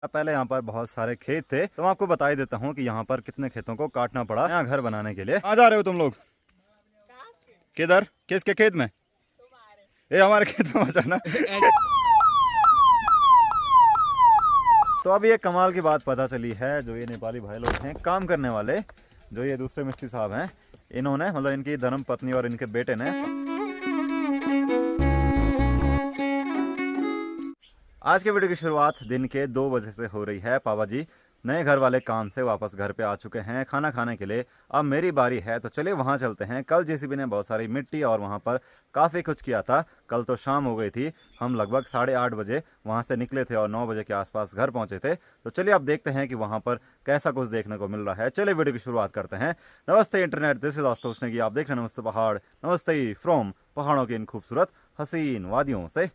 पहले यहाँ पर बहुत सारे खेत थे, तो मैं आपको बता ही देता हूँ कि यहाँ पर कितने खेतों को काटना पड़ा यहाँ घर बनाने के लिए। कहाँ जा रहे हो तुम लोग? किधर? किसके खेत में? ये हमारे खेत में बचाना। तो अब ये कमाल की बात पता चली है, जो ये नेपाली भाई लोग हैं काम करने वाले, जो ये दूसरे मिस्त्री साहब हैं, इन्होंने मतलब इनकी धर्म पत्नी और इनके बेटे ने आज के वीडियो की शुरुआत दिन के 2 बजे से हो रही है। पापा जी नए घर वाले काम से वापस घर पे आ चुके हैं खाना खाने के लिए। अब मेरी बारी है, तो चलिए वहाँ चलते हैं। कल जेसीबी ने बहुत सारी मिट्टी और वहाँ पर काफ़ी कुछ किया था। कल तो शाम हो गई थी, हम लगभग 8:30 बजे वहाँ से निकले थे और 9 बजे के आसपास घर पहुँचे थे। तो चलिए अब देखते हैं कि वहाँ पर कैसा कुछ देखने को मिल रहा है। चलिए वीडियो की शुरुआत करते हैं। नमस्ते इंटरनेट, दिस इज आस्तोष नेगी, आप देख रहे हैं नमस्ते पहाड़। नमस्ते फ्रॉम पहाड़ों की इन खूबसूरत हसीन वादियों से।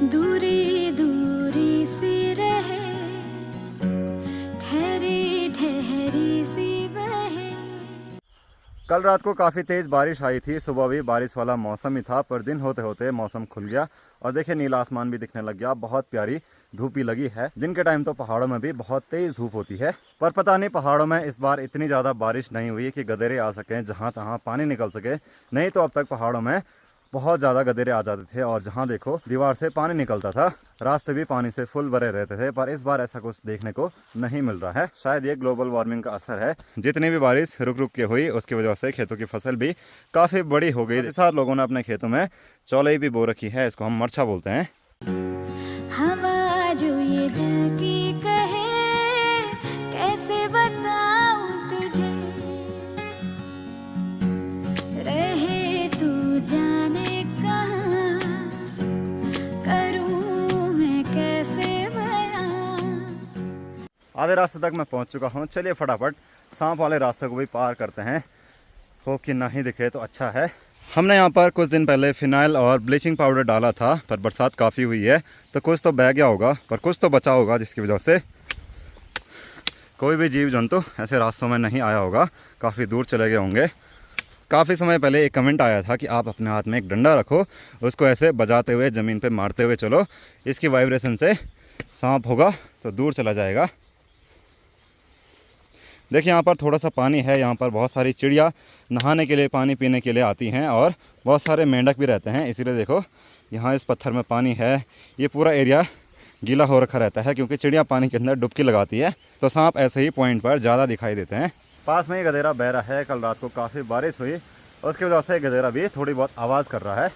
दूरी दूरी सी रहे, ठहरी ठहरी सी बहे। कल रात को काफ़ी तेज़ बारिश आई थी, सुबह भी बारिश वाला मौसम ही था, पर दिन होते होते मौसम खुल गया और देखिए नीला आसमान भी दिखने लग गया। बहुत प्यारी धूप भी लगी है। दिन के टाइम तो पहाड़ों में भी बहुत तेज़ धूप होती है, पर पता नहीं पहाड़ों में इस बार इतनी ज़्यादा बारिश नहीं हुई कि गधेरे आ सकें, जहाँ तहाँ पानी निकल सके। नहीं तो अब तक पहाड़ों में बहुत ज़्यादा गधेरे आ जाते थे और जहाँ देखो दीवार से पानी निकलता था, रास्ते भी पानी से फुल भरे रहते थे। पर इस बार ऐसा कुछ देखने को नहीं मिल रहा है। शायद ये ग्लोबल वार्मिंग का असर है। जितनी भी बारिश रुक रुक के हुई उसकी वजह से खेतों की फसल भी काफ़ी बड़ी हो गई। साथ लोगों ने अपने खेतों में चौलाई भी बो रखी है, इसको हम मरचा बोलते हैं। हवा जो ये दिल की कहे, कैसे बताऊं तुझे, रहे तू जाने कहाँ, करूं मैं कैसे बयां। आधे रास्ते तक मैं पहुंच चुका हूं। चलिए फटाफट सांप वाले रास्ते को भी पार करते हैं। होप कि ना ही दिखे तो अच्छा है। हमने यहाँ पर कुछ दिन पहले फिनाइल और ब्लीचिंग पाउडर डाला था, पर बरसात काफ़ी हुई है तो कुछ तो बह गया होगा, पर कुछ तो बचा होगा, जिसकी वजह से कोई भी जीव जंतु ऐसे रास्तों में नहीं आया होगा, काफ़ी दूर चले गए होंगे। काफ़ी समय पहले एक कमेंट आया था कि आप अपने हाथ में एक डंडा रखो, उसको ऐसे बजाते हुए ज़मीन पे मारते हुए चलो, इसकी वाइब्रेशन से सांप होगा तो दूर चला जाएगा। देखिए यहाँ पर थोड़ा सा पानी है, यहाँ पर बहुत सारी चिड़िया नहाने के लिए पानी पीने के लिए आती हैं और बहुत सारे मेंढक भी रहते हैं। इसीलिए देखो यहाँ इस पत्थर में पानी है, ये पूरा एरिया गीला हो रखा रहता है क्योंकि चिड़िया पानी के अंदर डुबकी लगाती है, तो सांप ऐसे ही पॉइंट पर ज़्यादा दिखाई देते हैं। पास में ही गधेरा बह रहा है। कल रात को काफ़ी बारिश हुई, उसकी वजह से गधेरा भी थोड़ी बहुत आवाज़ कर रहा है,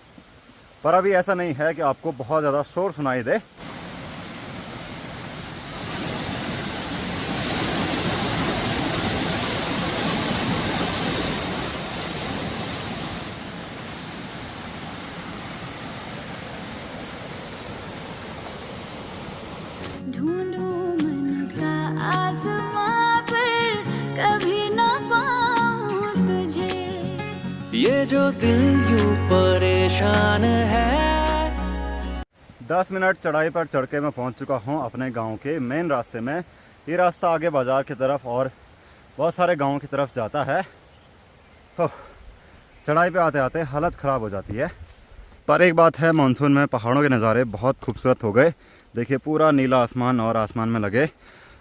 पर अभी ऐसा नहीं है कि आपको बहुत ज़्यादा शोर सुनाई दे। ढूंढूं मन का आसमां पर, कभी न पाऊं तुझे, ये जो दिल यूं परेशान है। 10 मिनट चढ़ाई पर चढ़ के मैं पहुंच चुका हूं अपने गांव के मेन रास्ते में। ये रास्ता आगे बाज़ार की तरफ और बहुत सारे गांवों की तरफ जाता है। चढ़ाई पे आते आते हालत ख़राब हो जाती है। पर एक बात है, मानसून में पहाड़ों के नज़ारे बहुत खूबसूरत हो गए। देखिए पूरा नीला आसमान और आसमान में लगे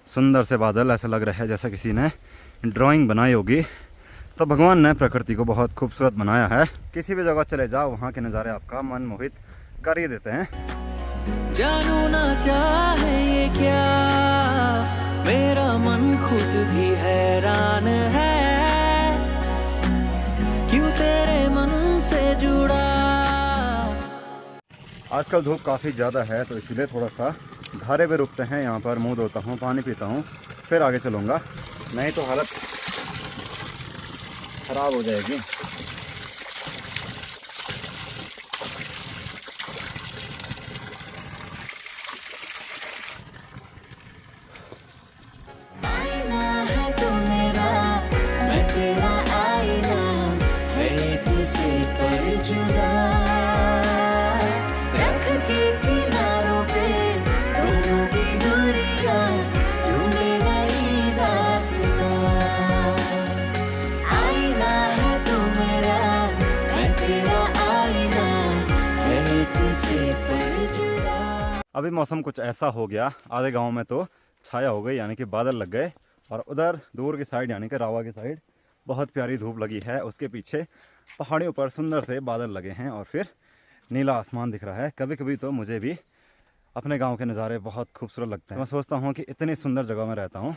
सुंदर से बादल, ऐसा लग रहा है जैसा किसी ने ड्राइंग बनाई होगी। तो भगवान ने प्रकृति को बहुत खूबसूरत बनाया है। किसी भी जगह चले जाओ, वहाँ के नज़ारे आपका मन मोहित कर ही देते हैं। जानू ना चाहे ये क्या, मेरा मन खुद भी हैरान है, क्यों तेरे मन से जुड़ा। आजकल धूप काफ़ी ज़्यादा है, तो इसीलिए थोड़ा सा धारे पे रुकते हैं। यहाँ पर मुंह धोता हूँ, पानी पीता हूँ, फिर आगे चलूँगा, नहीं तो हालत ख़राब हो जाएगी। आईना है तू मेरा, मैं तेरा आईना, है किसी पर जुदा, रख के किनारों पे दोनों की दूरियां, ढूंढे नई दास्तां। आईना है तू अभी मौसम कुछ ऐसा हो गया, आधे गांव में तो छाया हो गई यानी कि बादल लग गए, और उधर दूर की साइड यानी कि रावा की साइड बहुत प्यारी धूप लगी है। उसके पीछे पहाड़ियों पर सुंदर से बादल लगे हैं और फिर नीला आसमान दिख रहा है। कभी कभी तो मुझे भी अपने गांव के नज़ारे बहुत खूबसूरत लगते हैं। मैं सोचता हूँ कि इतनी सुंदर जगह में रहता हूँ।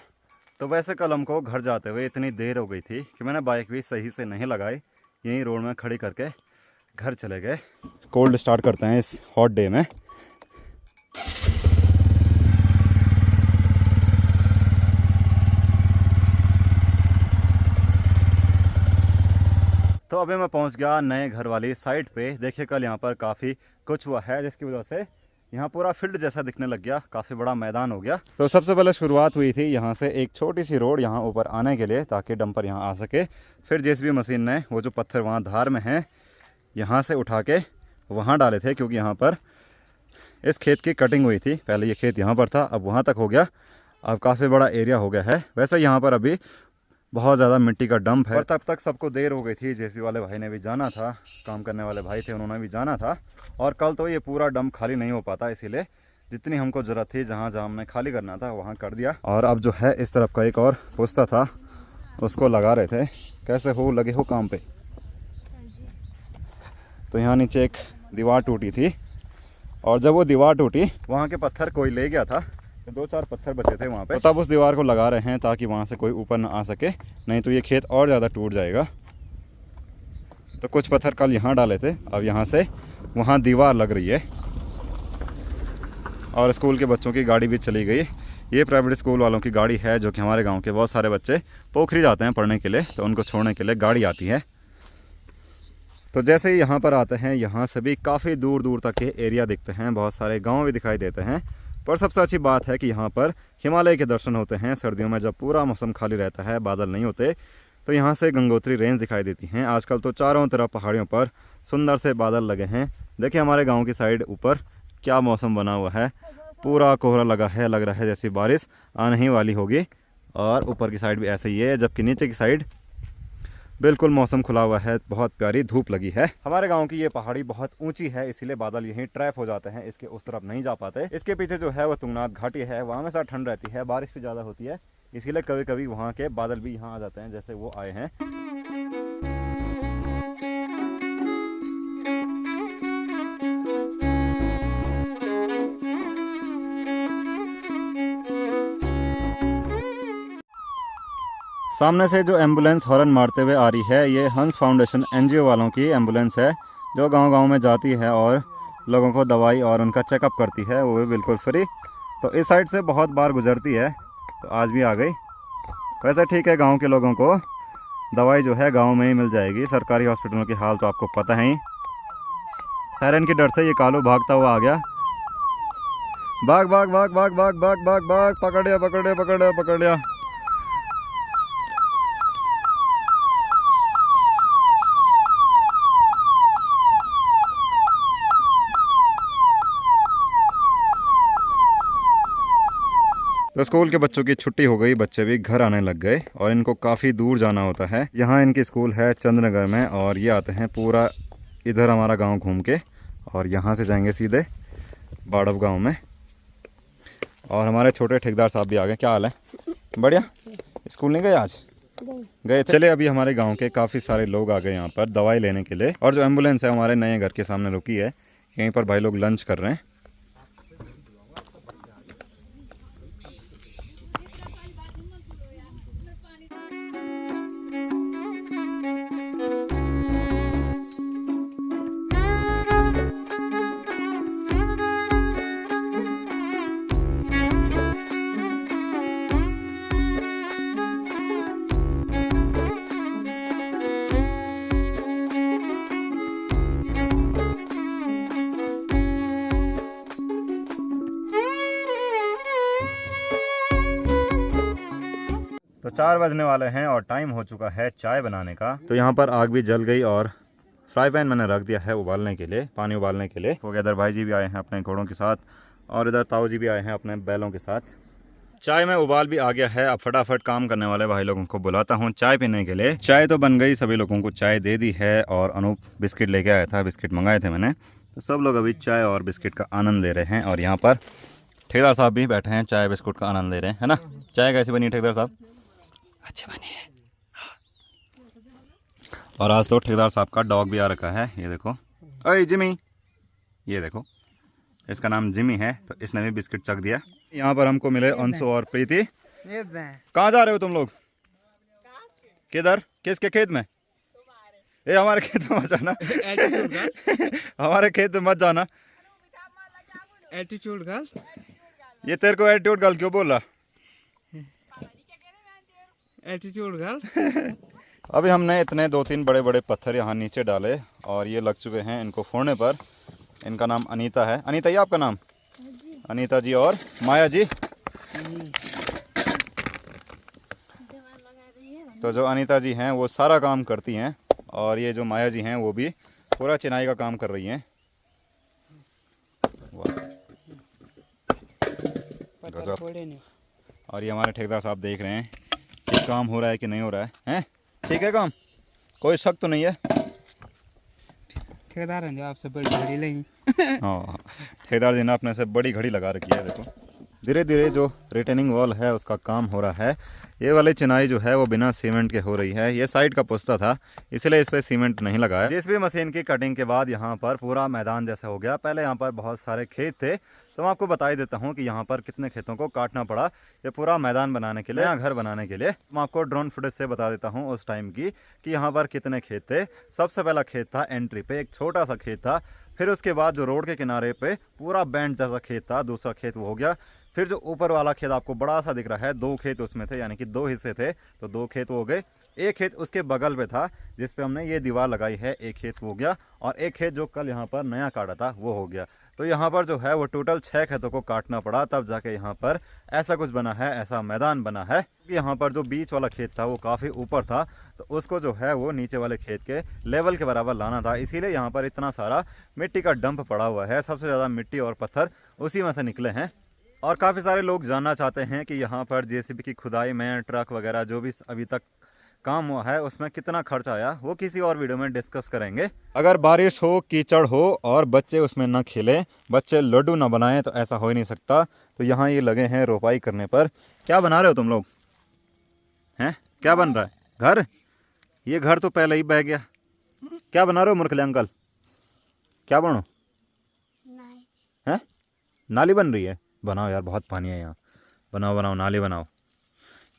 तो वैसे कल हमको घर जाते हुए इतनी देर हो गई थी कि मैंने बाइक भी सही से नहीं लगाई, यहीं रोड में खड़ी करके घर चले गए। कोल्ड स्टार्ट करते हैं इस हॉट डे में। तो अभी मैं पहुंच गया नए घर वाली साइड पे। देखिए कल यहाँ पर काफ़ी कुछ हुआ है जिसकी वजह से यहाँ पूरा फील्ड जैसा दिखने लग गया, काफ़ी बड़ा मैदान हो गया। तो सबसे पहले शुरुआत हुई थी यहाँ से एक छोटी सी रोड यहाँ ऊपर आने के लिए, ताकि डंपर यहाँ आ सके। फिर जेसीबी मशीन ने वो जो पत्थर वहाँ धार में हैं यहाँ से उठा के वहाँ डाले थे, क्योंकि यहाँ पर इस खेत की कटिंग हुई थी। पहले ये खेत यहाँ पर था, अब वहाँ तक हो गया, अब काफ़ी बड़ा एरिया हो गया है। वैसे यहाँ पर अभी बहुत ज़्यादा मिट्टी का डंप है, और तब तक सबको देर हो गई थी। जेसीबी वाले भाई ने भी जाना था, काम करने वाले भाई थे उन्होंने भी जाना था, और कल तो ये पूरा डंप खाली नहीं हो पाता, इसीलिए जितनी हमको ज़रूरत थी जहाँ जहाँ हमने खाली करना था वहाँ कर दिया। और अब जो है इस तरफ का एक और पुस्ता था उसको लगा रहे थे। कैसे हो, लगे हो काम पे? तो यहाँ नीचे एक दीवार टूटी थी, और जब वो दीवार टूटी वहाँ के पत्थर कोई ले गया था, तो 2-4 पत्थर बचे थे वहाँ पे, तो तब उस दीवार को लगा रहे हैं ताकि वहाँ से कोई ऊपर ना आ सके, नहीं तो ये खेत और ज़्यादा टूट जाएगा। तो कुछ पत्थर कल यहाँ डाले थे, अब यहाँ से वहाँ दीवार लग रही है। और स्कूल के बच्चों की गाड़ी भी चली गई। ये प्राइवेट स्कूल वालों की गाड़ी है, जो कि हमारे गाँव के बहुत सारे बच्चे पोखरी जाते हैं पढ़ने के लिए, तो उनको छोड़ने के लिए गाड़ी आती है। तो जैसे ही यहाँ पर आते हैं, यहाँ से भी काफ़ी दूर दूर तक के एरिया दिखते हैं, बहुत सारे गाँव भी दिखाई देते हैं। पर सबसे अच्छी बात है कि यहाँ पर हिमालय के दर्शन होते हैं। सर्दियों में जब पूरा मौसम खाली रहता है, बादल नहीं होते, तो यहाँ से गंगोत्री रेंज दिखाई देती हैं। आजकल तो चारों तरफ पहाड़ियों पर सुंदर से बादल लगे हैं। देखिए हमारे गांव की साइड ऊपर क्या मौसम बना हुआ है, पूरा कोहरा लगा है, लग रहा है जैसी बारिश आने ही वाली होगी। और ऊपर की साइड भी ऐसे ही है, जबकि नीचे की साइड बिल्कुल मौसम खुला हुआ है, बहुत प्यारी धूप लगी है। हमारे गांव की ये पहाड़ी बहुत ऊंची है, इसीलिए बादल यहीं ट्रैप हो जाते हैं, इसके उस तरफ नहीं जा पाते। इसके पीछे जो है वो तुंगनाथ घाटी है, वहाँ में साथ ठंड रहती है, बारिश भी ज़्यादा होती है, इसीलिए कभी कभी वहाँ के बादल भी यहाँ आ जाते हैं, जैसे वो आए हैं। सामने से जो एम्बुलेंस हॉर्न मारते हुए आ रही है, ये हंस फाउंडेशन NGO वालों की एम्बुलेंस है, जो गांव-गांव में जाती है और लोगों को दवाई और उनका चेकअप करती है, वो भी बिल्कुल फ्री। तो इस साइड से बहुत बार गुजरती है, तो आज भी आ गई। वैसे ठीक है, गांव के लोगों को दवाई जो है गांव में ही मिल जाएगी। सरकारी हॉस्पिटलों की हाल तो आपको पता है ही। सायरन की डर से ये कालू भागता हुआ आ गया। भाग भाग भाग भाग भाग भाग भाग भाग, पकड़ लिया पकड़ लिया पकड़ लिया पकड़ लिया। तो स्कूल के बच्चों की छुट्टी हो गई, बच्चे भी घर आने लग गए, और इनको काफ़ी दूर जाना होता है। यहाँ इनकी स्कूल है चंद्रनगर में, और ये आते हैं पूरा इधर हमारा गांव घूम के, और यहाँ से जाएंगे सीधे बाड़व गांव में। और हमारे छोटे ठेकेदार साहब भी आ गए। क्या हाल है? बढ़िया। स्कूल नहीं गए आज? गए। चले, अभी हमारे गाँव के काफ़ी सारे लोग आ गए यहाँ पर दवाई लेने के लिए, और जो एम्बुलेंस है हमारे नए घर के सामने रुकी है, यहीं पर भाई लोग लंच कर रहे हैं। तो 4 बजने वाले हैं और टाइम हो चुका है चाय बनाने का। तो यहाँ पर आग भी जल गई और फ्राई पैन मैंने रख दिया है उबालने के लिए, पानी उबालने के लिए। हो गया, इधर भाई जी भी आए हैं अपने घोड़ों के साथ, और इधर ताऊ जी भी आए हैं अपने बैलों के साथ। चाय में उबाल भी आ गया है। अब फटाफट काम करने वाले भाई लोगों को बुलाता हूँ चाय पीने के लिए। चाय तो बन गई, सभी लोगों को चाय दे दी है, और अनूप बिस्किट लेके आया था, बिस्किट मंगाए थे मैंने, तो सब लोग अभी चाय और बिस्किट का आनंद ले रहे हैं और यहाँ पर ठेकेदार साहब भी बैठे हैं, चाय बिस्कुट का आनंद ले रहे हैं, है ना। चाय कैसी बनी है ठेकेदार साहब? अच्छी बनी है। और आज तो ठेकेदार साहब का डॉग भी आ रखा है, ये देखो। अरे जिमी, ये देखो, इसका नाम जिमी है, तो इसने भी बिस्किट चख दिया। यहाँ पर हमको मिले अंशु और प्रीति। कहाँ जा रहे हो तुम लोग? किधर? किसके खेत में? ये हमारे खेत में मत जाना। हमारे खेत में मत जाना। Attitude girl. ये तेरे को एटीट्यूड गर्ल क्यों बोल रहा? Attitude girl. अभी हमने इतने 2-3 बड़े बड़े पत्थर यहाँ नीचे डाले और ये लग चुके हैं इनको फोड़ने पर। इनका नाम अनीता है। अनीता, ये आपका नाम? अनीता जी और माया जी। तो जो अनीता जी हैं वो सारा काम करती हैं और ये जो माया जी हैं वो भी पूरा चिनाई का काम कर रही हैं। गजब। और ये हमारे ठेकेदार साहब देख रहे हैं कि काम हो रहा है कि नहीं हो रहा है। हैं? ठीक है काम? कोई शक तो नहीं है? ठेकेदार हैं जो आपसे बड़ी घड़ी लेंगे। हाँ, ठेकेदार जी ने अपने से बड़ी घड़ी लगा रखी है। देखो धीरे धीरे जो रिटेनिंग वॉल है उसका काम हो रहा है। ये वाली चिनाई जो है वो बिना सीमेंट के हो रही है। ये साइड का पुस्ता था इसलिए इस पर सीमेंट नहीं लगा है। जेसीबी मशीन की कटिंग के बाद यहाँ पर पूरा मैदान जैसा हो गया। पहले यहाँ पर बहुत सारे खेत थे, तो मैं आपको बता ही देता हूँ कि यहाँ पर कितने खेतों को काटना पड़ा ये पूरा मैदान बनाने के लिए, यहाँ घर बनाने के लिए। मैं आपको ड्रोन फुटेज से बता देता हूँ उस टाइम की कि यहाँ पर कितने खेत थे। सबसे पहला खेत था एंट्री पे, एक छोटा सा खेत था। फिर उसके बाद जो रोड के किनारे पे पूरा बैंड जैसा खेत था, दूसरा खेत वो हो गया। फिर जो ऊपर वाला खेत आपको बड़ा सा दिख रहा है, 2 खेत उसमें थे, यानी कि 2 हिस्से थे, तो 2 खेत हो गए। एक खेत उसके बगल पे था जिस पे हमने ये दीवार लगाई है, एक खेत हो गया। और एक खेत जो कल यहाँ पर नया काटा था वो हो गया। तो यहाँ पर जो है वो टोटल 6 खेतों को काटना पड़ा, तब जाके यहाँ पर ऐसा कुछ बना है, ऐसा मैदान बना है। यहाँ पर जो बीच वाला खेत था वो काफ़ी ऊपर था, तो उसको जो है वो नीचे वाले खेत के लेवल के बराबर लाना था, इसीलिए यहाँ पर इतना सारा मिट्टी का डंप पड़ा हुआ है। सबसे ज़्यादा मिट्टी और पत्थर उसी में से निकले हैं। और काफ़ी सारे लोग जानना चाहते हैं कि यहाँ पर जेसीबी की खुदाई में ट्रक वगैरह जो भी अभी तक काम हुआ है उसमें कितना खर्च आया, वो किसी और वीडियो में डिस्कस करेंगे। अगर बारिश हो, कीचड़ हो और बच्चे उसमें न खेलें, बच्चे लड्डू न बनाएं, तो ऐसा हो ही नहीं सकता। तो यहाँ ये लगे हैं रोपाई करने पर। क्या बना रहे हो तुम लोग? हैं? क्या बन रहा है? घर? ये घर तो पहले ही बह गया। क्या बना रहे हो मूर्खले अंकल? क्या बनो? हैं? नाली बन रही है? बनाओ यार, बहुत पानी है यहाँ। बनाओ बनाओ, नाली बनाओ।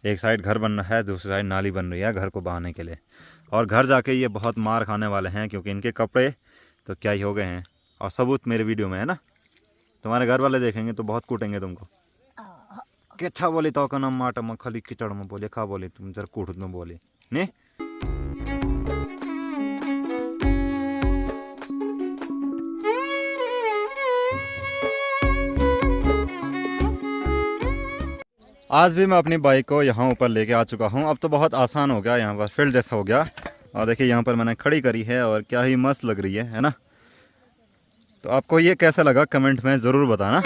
एक साइड घर बन रहा है, दूसरी साइड नाली बन रही है घर को बहाने के लिए। और घर जाके ये बहुत मार खाने वाले हैं क्योंकि इनके कपड़े तो क्या ही हो गए हैं। और सबूत मेरे वीडियो में है ना, तुम्हारे घर वाले देखेंगे तो बहुत कूटेंगे तुमको। कि अच्छा बोली तो का नाम माटा में खाली कीचड़ में बोले, खा बोली तुम जरा कूट में बोली नहीं। आज भी मैं अपनी बाइक को यहाँ ऊपर लेके आ चुका हूँ। अब तो बहुत आसान हो गया, यहाँ पर फील्ड जैसा हो गया। और देखिए यहाँ पर मैंने खड़ी करी है और क्या ही मस्त लग रही है ना। तो आपको ये कैसा लगा कमेंट में ज़रूर बताना।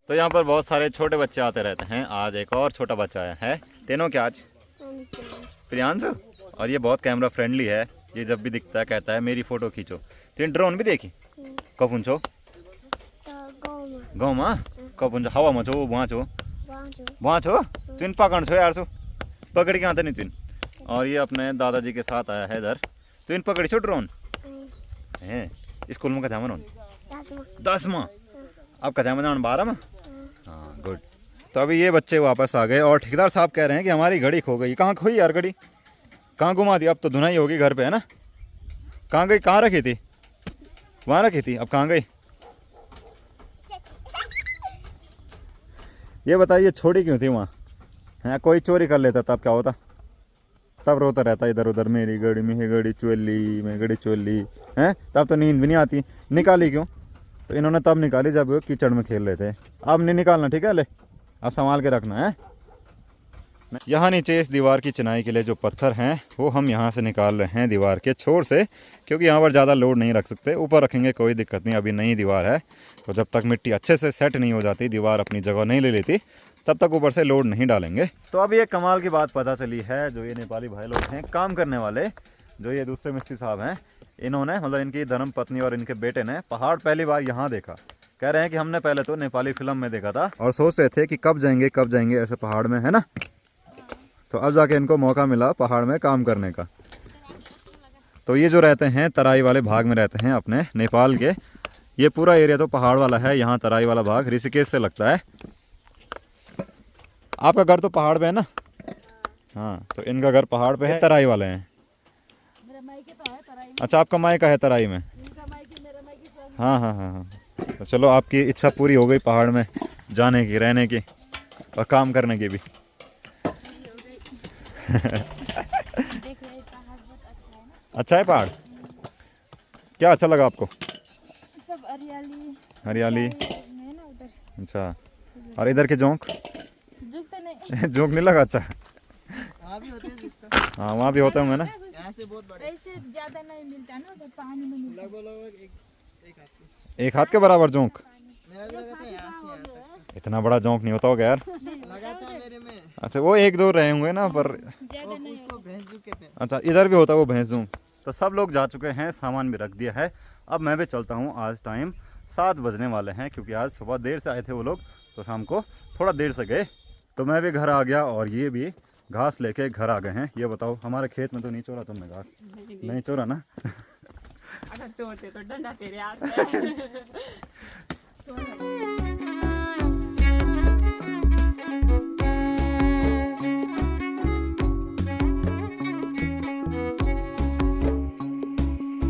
तो यहाँ पर बहुत सारे छोटे बच्चे आते रहते हैं। आज एक और छोटा बच्चा आया है। तीनों क्या आज? प्रियांशु। और ये बहुत कैमरा फ्रेंडली है, ये जब भी दिखता है कहता है मेरी फ़ोटो खींचो। तीन ड्रोन भी देखी कब पूछो गाँव में कब पूछो हवा में छो वहाँ छो तीन पकड़ छो यार, छो पकड़ के आते नहीं तीन। और ये अपने दादाजी के साथ आया है इधर। तीन पकड़ी छो ड्रोन है। स्कूल में कथा में 10वां, अब कथा में 12 में। हाँ गुड। तो अभी ये बच्चे वापस आ गए और ठेकेदार साहब कह रहे हैं कि हमारी घड़ी खो गई। कहाँ खोई यार घड़ी? कहाँ घुमा दी? अब तो धुनाई होगी घर पे, है ना। कहाँ गई? कहाँ रखी थी? वहाँ रखी थी, अब कहाँ गई? ये बताइए छोड़ी क्यों थी वहाँ? है कोई चोरी कर लेता तब क्या होता? तब रोता रहता इधर उधर, मेरी घड़ी में घड़ी चोली में घड़ी चोली है। तब तो नींद भी नहीं आती। निकाली क्यों? तो इन्होंने तब निकाली जब कीचड़ में खेल रहे थे। अब नहीं निकालना, ठीक है? ले अब संभाल के रखना है। यहाँ नीचे इस दीवार की चिनाई के लिए जो पत्थर हैं वो हम यहाँ से निकाल रहे हैं दीवार के छोर से, क्योंकि यहाँ पर ज़्यादा लोड नहीं रख सकते। ऊपर रखेंगे कोई दिक्कत नहीं, अभी नई दीवार है तो जब तक मिट्टी अच्छे से सेट नहीं हो जाती, दीवार अपनी जगह नहीं ले लेती, तब तक ऊपर से लोड नहीं डालेंगे। तो अभी एक कमाल की बात पता चली है, जो ये नेपाली भाई लोग हैं काम करने वाले, जो ये दूसरे मिस्त्री साहब हैं, इन्होंने मतलब इनकी धर्म पत्नी और इनके बेटे ने पहाड़ पहली बार यहाँ देखा। कह रहे हैं कि हमने पहले तो नेपाली फिल्म में देखा था और सोच रहे थे कि कब जाएंगे ऐसे पहाड़ में, है ना। तो अब जाके इनको मौका मिला पहाड़ में काम करने का। तो ये जो रहते हैं तराई वाले भाग में रहते हैं अपने नेपाल के, ये पूरा एरिया तो पहाड़ वाला है। यहाँ तराई वाला भाग ऋषिकेश से लगता है। आपका घर तो पहाड़ पे है ना? हाँ, तो इनका घर पहाड़ पे है, तराई वाले हैं। अच्छा, आपका मायका है तराई में? हाँ हाँ हाँ हाँ। तो चलो, आपकी इच्छा पूरी हो गई पहाड़ में जाने की, रहने की और काम करने की भी। अच्छा है पहाड़? क्या अच्छा लगा आपको? सब हरियाली हरियाली। है ना उधर। अच्छा, और इधर के जोंक? जुक तो नहीं। जोंक नहीं लगा? अच्छा, वहाँ भी होते हैं जिसका। हाँ वहाँ भी होते होंगे ना। यहाँ से बहुत बड़े, ऐसे ज्यादा नहीं मिलता ना उधर, पानी में मिलता। लगभग एक हाथ की। एक हाथ के बराबर जोंक? मेरा भी लगा था यहाँ से यहाँ तक। इतना बड़ा जोंक नहीं होता होगा यार। लगा था मेरे में। अच्छा, वो एक दो रहे होंगे ना, पर ज्यादा नहीं उसको भैंस जो कहते हैं। अच्छा इधर भी होता है वो भैंस जोंक। तो सब लोग जा चुके हैं, सामान भी रख दिया है। अब मैं भी चलता हूँ। आज टाइम 7 बजने वाले हैं, क्योंकि आज सुबह देर से आए थे वो लोग, तो शाम को थोड़ा देर से गए। तो मैं भी घर आ गया और ये भी घास लेके घर आ गए हैं। ये बताओ, हमारे खेत में तो नहीं चोरा तुमने घास? नहीं चोरा ना? अगर चोरते तो डंडा तेरे हाथ में।